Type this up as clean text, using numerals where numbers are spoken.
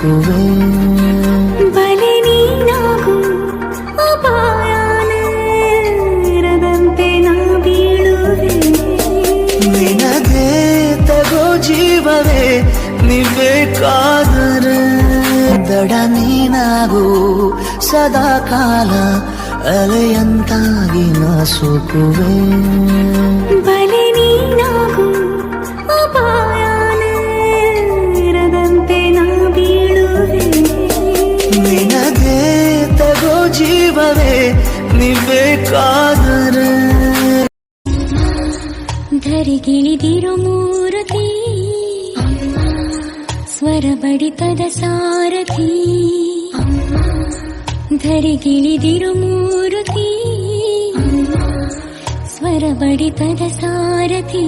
ಸೋಕುವೆ ಬಲೆ ನೀನಾಗು ಅಪಾಯದಂತೆ ನಾ ಬೀಳುವೆ ನಿನಗೆ ತಗೋ ಜೀವವೇ ನಿಬೇಕಾದರೆ ದಡ ನೀನಾಗು ಸದಾ ಕಾಲ ಅಲೆಯಂತಾಗಿ ನಾ ಸೋಕುವೆ ಬಲೆ ನೀನಾಗು ಅಪಾಯದಂತೆ ನಾ ಬೀಳುವೆ ನಿನಗೆ ತಗೋ ಜೀವವೇ ನಿಬೇಕಾದರೆ ಧರಿಗಿಳಿದಿರೋ ಮೂರತಿ ಸ್ವರ ಬಡಿತದ ಸಾರಥಿ ಧರಿಗಿಳಿದಿರೋ ಮೂರತಿ ಸ್ವರ ಬಡಿತದ ಸಾರಥಿ